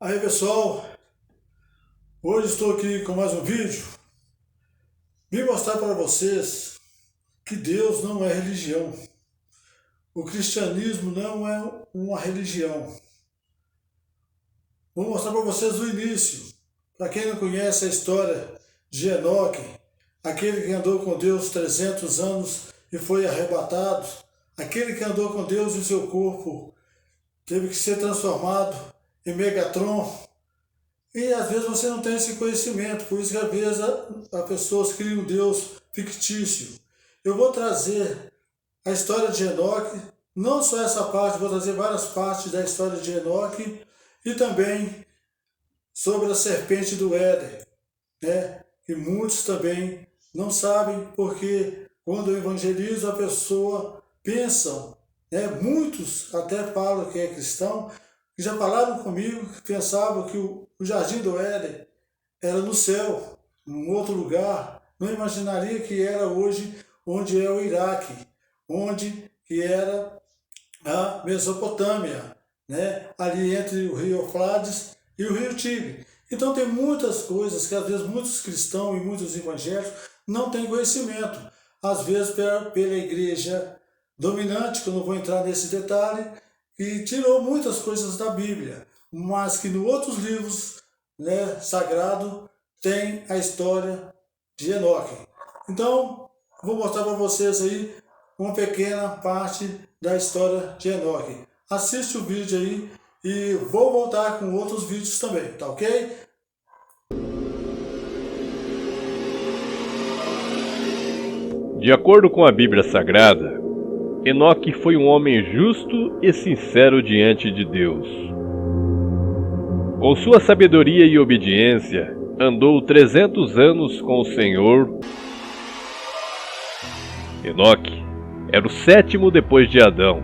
Aí pessoal, hoje estou aqui com mais um vídeo. Vim mostrar para vocês que Deus não é religião. O cristianismo não é uma religião. Vou mostrar para vocês o início. Para quem não conhece a história de Enoque, aquele que andou com Deus 300 anos e foi arrebatado, aquele que andou com Deus e o seu corpo teve que ser transformado em Megatron. E às vezes você não tem esse conhecimento, por isso que às vezes as pessoas criam um Deus fictício. Eu vou trazer a história de Enoque, não só essa parte, vou trazer várias partes da história de Enoque e também sobre a serpente do Éden, né? E muitos também não sabem, porque quando eu evangelizo a pessoa pensam, né? Muitos até falam que é cristão, que já falaram comigo, que pensavam que o Jardim do Éden era no céu, num outro lugar. Não imaginaria que era hoje onde é o Iraque, onde que era a Mesopotâmia, né? Ali entre o rio Eufrates e o rio Tigre. Então tem muitas coisas que às vezes muitos cristãos e muitos evangélicos não têm conhecimento. Às vezes pela igreja dominante, que eu não vou entrar nesse detalhe, e tirou muitas coisas da Bíblia, mas que nos outros livros, né, sagrados tem a história de Enoque. Então, vou mostrar para vocês aí uma pequena parte da história de Enoque. Assiste o vídeo aí e vou voltar com outros vídeos também, tá ok? De acordo com a Bíblia Sagrada, Enoque foi um homem justo e sincero diante de Deus. Com sua sabedoria e obediência, andou 300 anos com o Senhor. Enoque era o sétimo depois de Adão,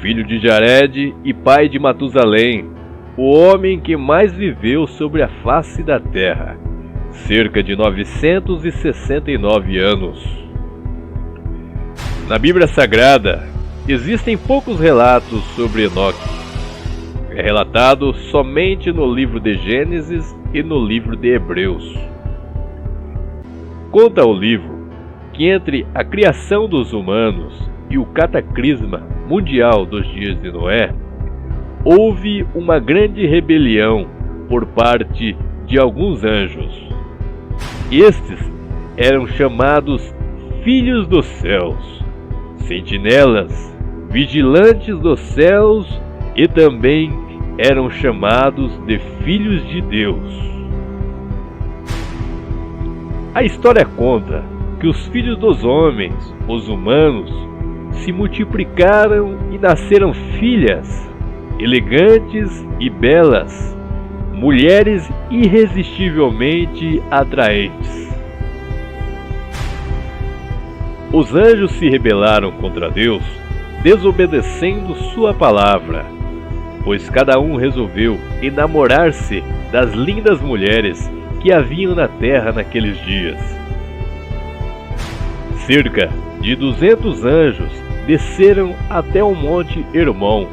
filho de Jared e pai de Matusalém, o homem que mais viveu sobre a face da terra, cerca de 969 anos. Na Bíblia Sagrada, existem poucos relatos sobre Enoque. É relatado somente no livro de Gênesis e no livro de Hebreus. Conta o livro que entre a criação dos humanos e o cataclisma mundial dos dias de Noé, houve uma grande rebelião por parte de alguns anjos. Estes eram chamados filhos dos céus, sentinelas, vigilantes dos céus, e também eram chamados de filhos de Deus. A história conta que os filhos dos homens, os humanos, se multiplicaram e nasceram filhas, elegantes e belas, mulheres irresistivelmente atraentes. Os anjos se rebelaram contra Deus, desobedecendo sua palavra, pois cada um resolveu enamorar-se das lindas mulheres que haviam na terra naqueles dias. Cerca de 200 anjos desceram até o Monte Hermon,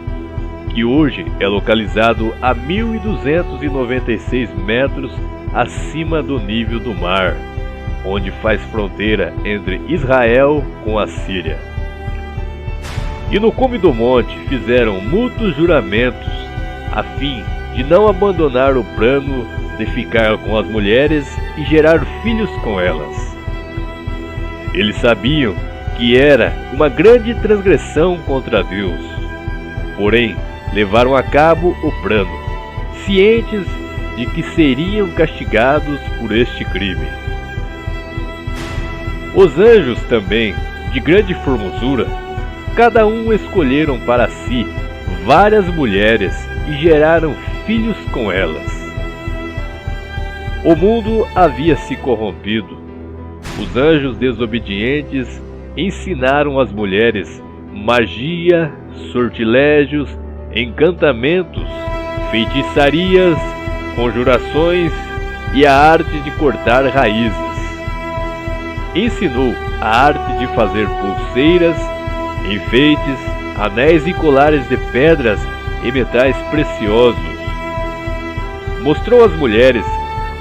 que hoje é localizado a 1.296 metros acima do nível do mar, onde faz fronteira entre Israel com a Síria. E no cume do monte fizeram mútuos juramentos, a fim de não abandonar o plano de ficar com as mulheres e gerar filhos com elas. Eles sabiam que era uma grande transgressão contra Deus, porém levaram a cabo o plano, cientes de que seriam castigados por este crime. Os anjos também, de grande formosura, cada um escolheram para si várias mulheres e geraram filhos com elas. O mundo havia se corrompido. Os anjos desobedientes ensinaram às mulheres magia, sortilégios, encantamentos, feitiçarias, conjurações e a arte de cortar raízes. Ensinou a arte de fazer pulseiras, enfeites, anéis e colares de pedras e metais preciosos. mostrou às mulheres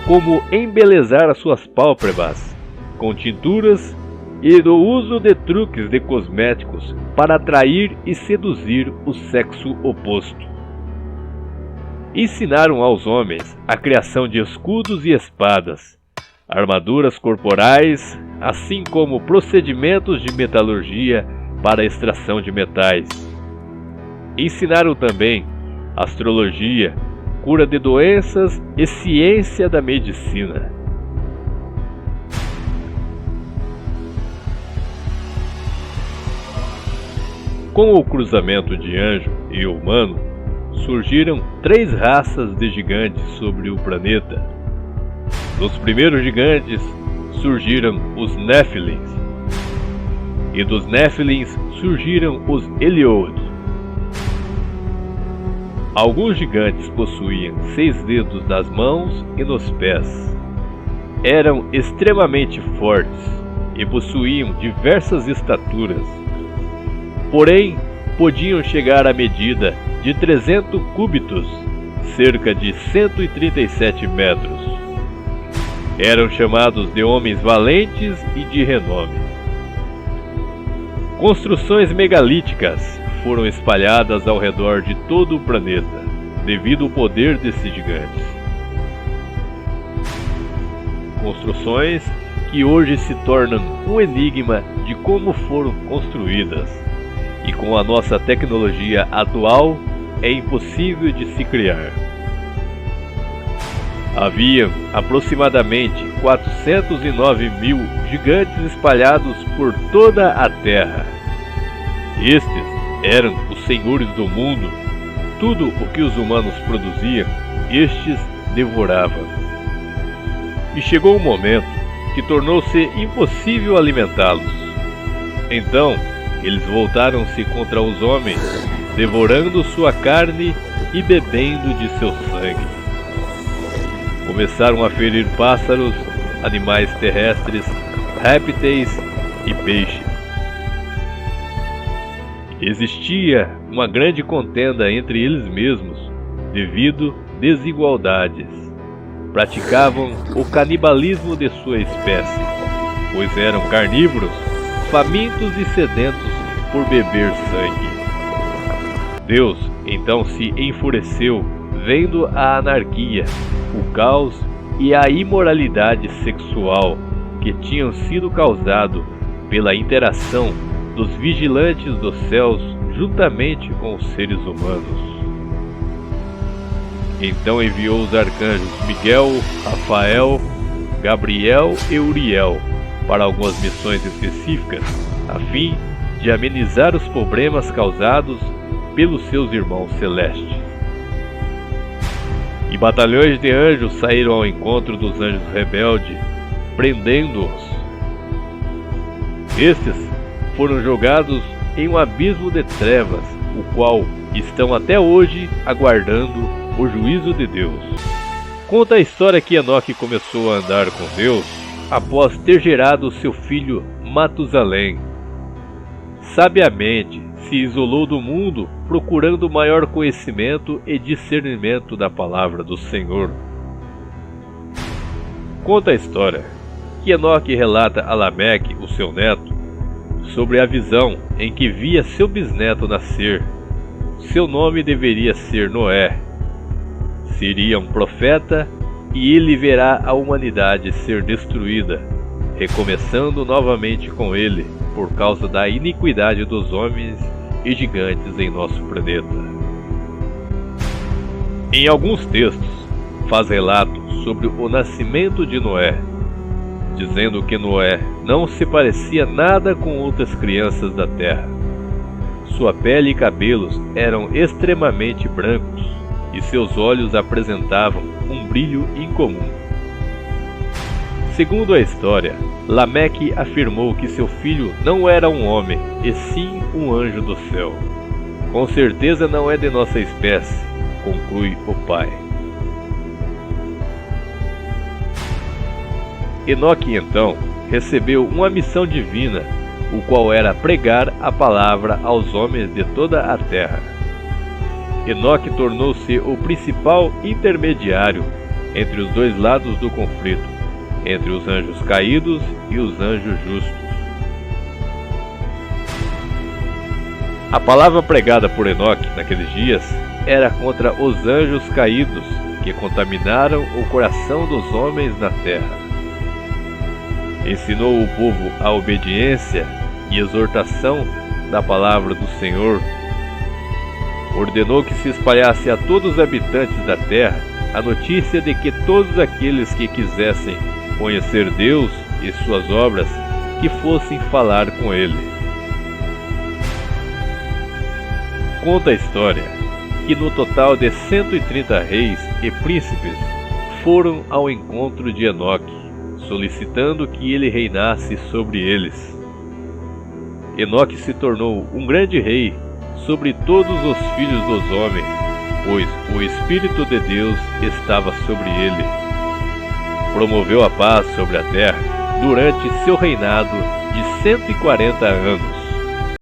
como embelezar as suas pálpebras com tinturas e do uso de truques de cosméticos para atrair e seduzir o sexo oposto. Ensinaram aos homens a criação de escudos e espadas, armaduras corporais, assim como procedimentos de metalurgia para a extração de metais. Ensinaram também astrologia, cura de doenças e ciência da medicina. Com o cruzamento de anjo e humano, surgiram 3 raças de gigantes sobre o planeta. Dos primeiros gigantes surgiram os Néfilins, e dos Néfilins surgiram os Eliod. Alguns gigantes possuíam 6 dedos nas mãos e nos pés. Eram extremamente fortes e possuíam diversas estaturas. Porém, podiam chegar à medida de 300 cúbitos, cerca de 137 metros. Eram chamados de homens valentes e de renome. Construções megalíticas foram espalhadas ao redor de todo o planeta, devido ao poder desses gigantes. Construções que hoje se tornam um enigma de como foram construídas, e com a nossa tecnologia atual é impossível de se criar. Havia aproximadamente 409 mil gigantes espalhados por toda a Terra. Estes eram os senhores do mundo. Tudo o que os humanos produziam, estes devoravam. E chegou um momento que tornou-se impossível alimentá-los. Então, eles voltaram-se contra os homens, devorando sua carne e bebendo de seu sangue. Começaram a ferir pássaros, animais terrestres, répteis e peixes. Existia uma grande contenda entre eles mesmos, devido a desigualdades. Praticavam o canibalismo de sua espécie, pois eram carnívoros, famintos e sedentos por beber sangue. Deus então se enfureceu, vendo a anarquia, o caos e a imoralidade sexual que tinham sido causado pela interação dos vigilantes dos céus juntamente com os seres humanos. Então enviou os arcanjos Miguel, Rafael, Gabriel e Uriel para algumas missões específicas, a fim de amenizar os problemas causados pelos seus irmãos celestes. E batalhões de anjos saíram ao encontro dos anjos rebeldes, prendendo-os. Estes foram jogados em um abismo de trevas, o qual estão até hoje aguardando o juízo de Deus. Conta a história que Enoque começou a andar com Deus após ter gerado seu filho Matusalém. Sabiamente se isolou do mundo, procurando maior conhecimento e discernimento da palavra do Senhor. Conta a história que Enoque relata a Lameque, o seu neto, sobre a visão em que via seu bisneto nascer. Seu nome deveria ser Noé. Seria um profeta e ele verá a humanidade ser destruída, recomeçando novamente com ele por causa da iniquidade dos homens e gigantes em nosso planeta. Em alguns textos, faz relato sobre o nascimento de Noé, dizendo que Noé não se parecia nada com outras crianças da terra. Sua pele e cabelos eram extremamente brancos e seus olhos apresentavam um brilho incomum. Segundo a história, Lameque afirmou que seu filho não era um homem, e sim um anjo do céu. Com certeza não é de nossa espécie, conclui o pai. Enoque então recebeu uma missão divina, o qual era pregar a palavra aos homens de toda a terra. Enoque tornou-se o principal intermediário entre os dois lados do conflito, entre os anjos caídos e os anjos justos. A palavra pregada por Enoque naqueles dias era contra os anjos caídos que contaminaram o coração dos homens na terra. Ensinou o povo a obediência e exortação da palavra do Senhor. Ordenou que se espalhasse a todos os habitantes da terra a notícia de que todos aqueles que quisessem conhecer Deus e suas obras, que fossem falar com Ele. Conta a história que no total de 130 reis e príncipes foram ao encontro de Enoque, solicitando que ele reinasse sobre eles. Enoque se tornou um grande rei sobre todos os filhos dos homens, pois o Espírito de Deus estava sobre ele. Promoveu a paz sobre a terra durante seu reinado de 140 anos.